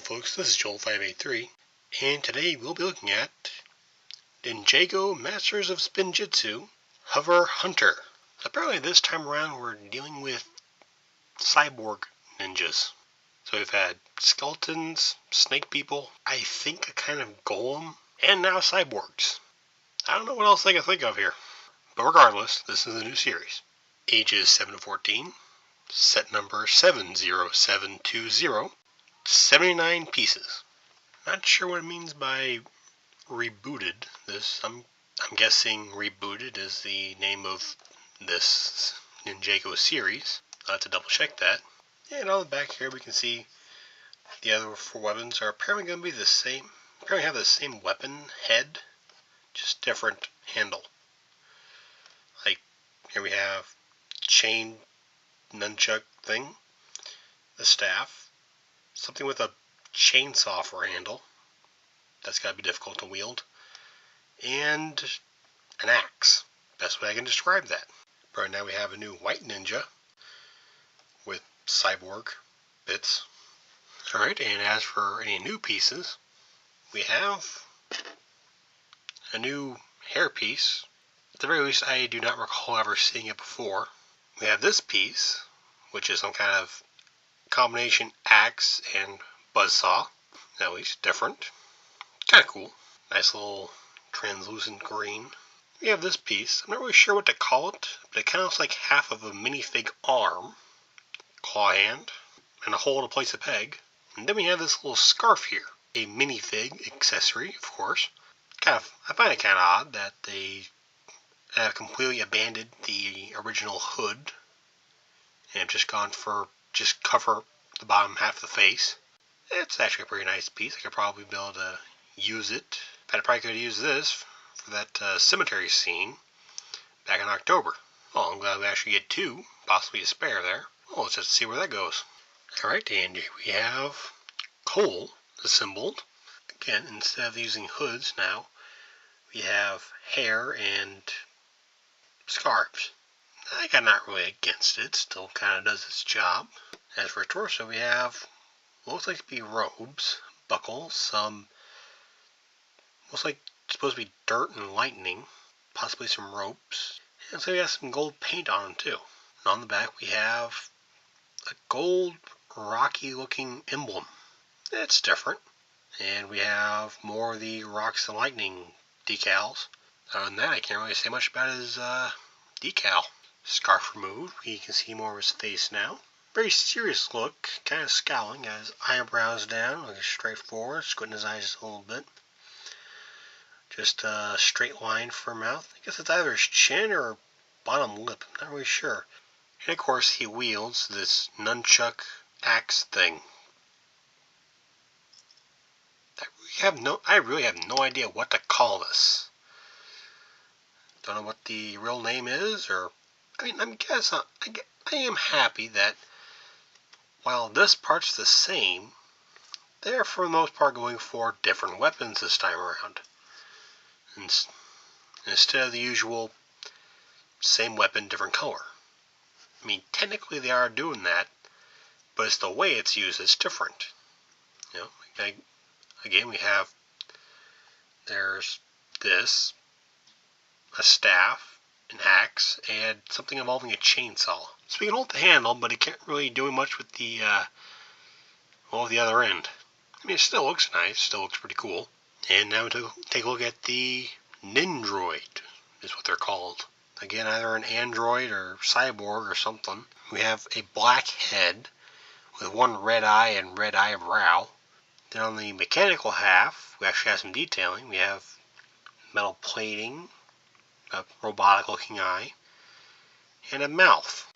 folks, this is Joel583, and today we'll be looking at Ninjago Masters of Spinjitzu Hover Hunter. Apparently this time around we're dealing with cyborg ninjas. So we've had skeletons, snake people, I think a kind of golem, and now cyborgs. I don't know what else I can think of here. But regardless, this is a new series. Ages 7 to 14, set number 70720, 79 pieces. Not sure what it means by rebooted. I'm guessing rebooted is the name of this Ninjago series. I'll have to double check that. And on the back here we can see the other four weapons are apparently going to be the same. Apparently have the same weapon head, just different handle. Like here we have chain nunchuck thing, the staff, something with a chainsaw for a handle. That's got to be difficult to wield. And an axe. Best way I can describe that. Right now we have a new white ninja with cyborg bits. Alright, and as for any new pieces, we have a new hair piece. At the very least, I do not recall ever seeing it before. We have this piece, which is some kind of combination axe and buzzsaw. At least different. Kind of cool. Nice little translucent green. We have this piece. I'm not really sure what to call it, but it kind of looks like half of a minifig arm, claw hand, and a hole to place a peg. And then we have this little scarf here. A minifig accessory, of course. I find it kind of odd that they have completely abandoned the original hood and have just gone for just cover the bottom half of the face. It's actually a pretty nice piece. I could probably be able to use it. I probably could use this for that cemetery scene back in October. Oh, I'm glad we actually get two, possibly a spare there. Well, let's just see where that goes. Alright, and we have coal assembled. Again, instead of using hoods now, we have hair and scarves. I got not really against it. Still kind of does its job. As for torso, we have what looks like to be robes, buckles, some looks like it's supposed to be dirt and lightning, possibly some ropes, and so we have some gold paint on them too. And on the back we have a gold rocky looking emblem. It's different. And we have more of the rocks and lightning decals. Other than that, I can't really say much about his decal. Scarf removed. We can see more of his face now. Very serious look, kind of scowling, got his eyebrows down, looking straight forward, squinting his eyes a little bit. Just a straight line for mouth. I guess it's either his chin or bottom lip, I'm not really sure. And of course he wields this nunchuck axe thing. I really have no idea what to call this. Don't know what the real name is, or I am happy that while this part's the same, they're for the most part going for different weapons this time around. Instead of the usual same weapon, different color. I mean, technically they are doing that, but it's the way it's used that's different. You know, again, there's this, a staff, an axe, and something involving a chainsaw. So we can hold the handle, but it can't really do much with the other end. I mean, it still looks nice, still looks pretty cool. And now to take a look at the Nindroid, is what they're called. Again, either an android or cyborg or something. We have a black head with one red eye and red eyebrow. Then on the mechanical half, we actually have some detailing. We have metal plating, a robotic looking eye, and a mouth.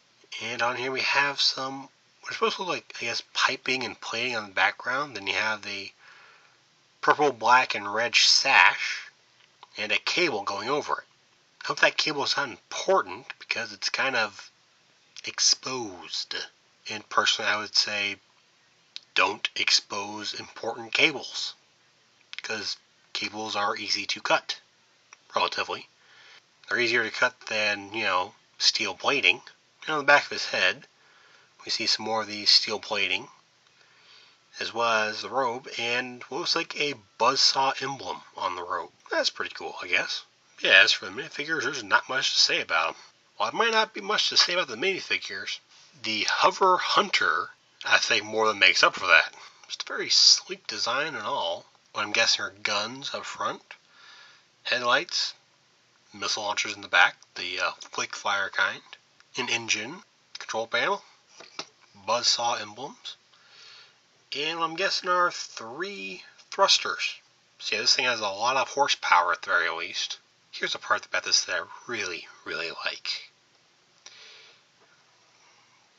And on here we have some, what's supposed to look like, I guess, piping and plating on the background. Then you have the purple, black, and red sash, and a cable going over it. I hope that cable is not important, because it's kind of exposed. And personally, I would say, don't expose important cables, because cables are easy to cut, relatively. They're easier to cut than, steel plating. And on the back of his head, we see some more of these steel plating. as well as the robe, and what looks like a buzzsaw emblem on the robe. That's pretty cool, I guess. Yeah, as for the minifigures, there's not much to say about them. While there might not be much to say about the minifigures, the Hover Hunter, I think, more than makes up for that. Just a very sleek design and all. What I'm guessing are guns up front, headlights, missile launchers in the back, the flick fire kind, an engine, control panel, buzzsaw emblems, and what I'm guessing are 3 thrusters. So yeah, this thing has a lot of horsepower at the very least. Here's a part about this that I really, really like.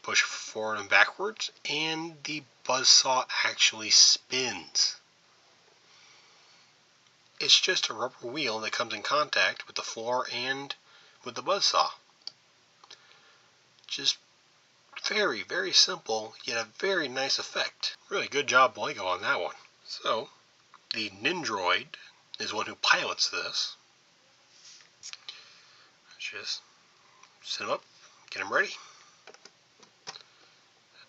Push forward and backwards, and the buzzsaw actually spins. It's just a rubber wheel that comes in contact with the floor and with the buzzsaw. Just very, very simple, yet a very nice effect. Really good job, Lego, on that one. So, the Nindroid is one who pilots this. Just set him up, get him ready.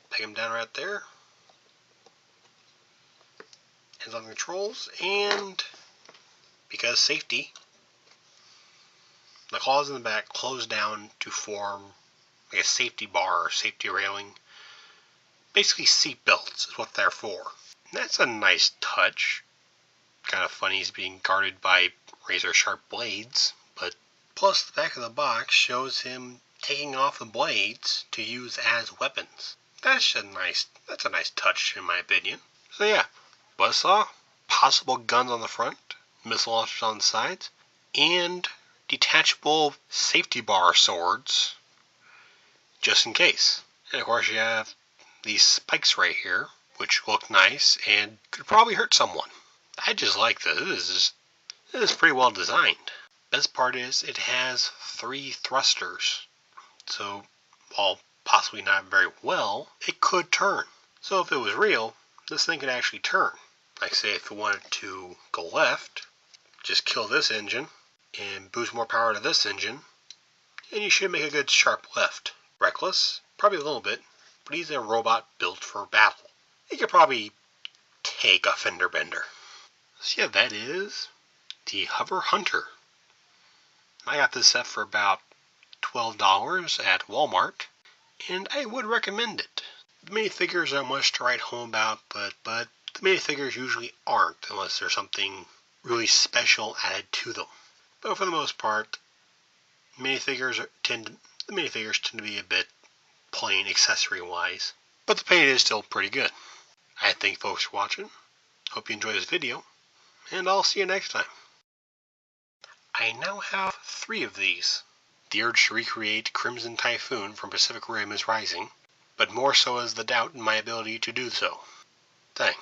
Peg him down right there. Hands on the controls, and because safety, the claws in the back close down to form like a safety bar or safety railing. Basically seat belts is what they're for. And that's a nice touch. Kind of funny he's being guarded by razor sharp blades, but plus the back of the box shows him taking off the blades to use as weapons. That's a nice touch in my opinion. So yeah, buzzsaw, possible guns on the front, missile launchers on the sides, and detachable safety bar swords just in case. And of course you have these spikes right here, which look nice and could probably hurt someone. I just like this. This is pretty well designed. Best part is it has 3 thrusters. So while possibly not very well, it could turn. So if it was real, this thing could actually turn. Like say if it wanted to go left, just kill this engine and boost more power to this engine, and you should make a good sharp left. Reckless, probably a little bit, but he's a robot built for battle. He could probably take a fender bender. So yeah, that is the Hover Hunter. I got this set for about $12 at Walmart, and I would recommend it. The minifigures aren't much to write home about, but the minifigures usually aren't unless there's something really special added to them. But for the most part, the minifigures tend to be a bit plain accessory-wise. But the paint is still pretty good. I thank folks for watching. Hope you enjoyed this video, and I'll see you next time. I now have 3 of these. The urge to recreate Crimson Typhoon from Pacific Rim is rising, but more so is the doubt in my ability to do so. Thanks.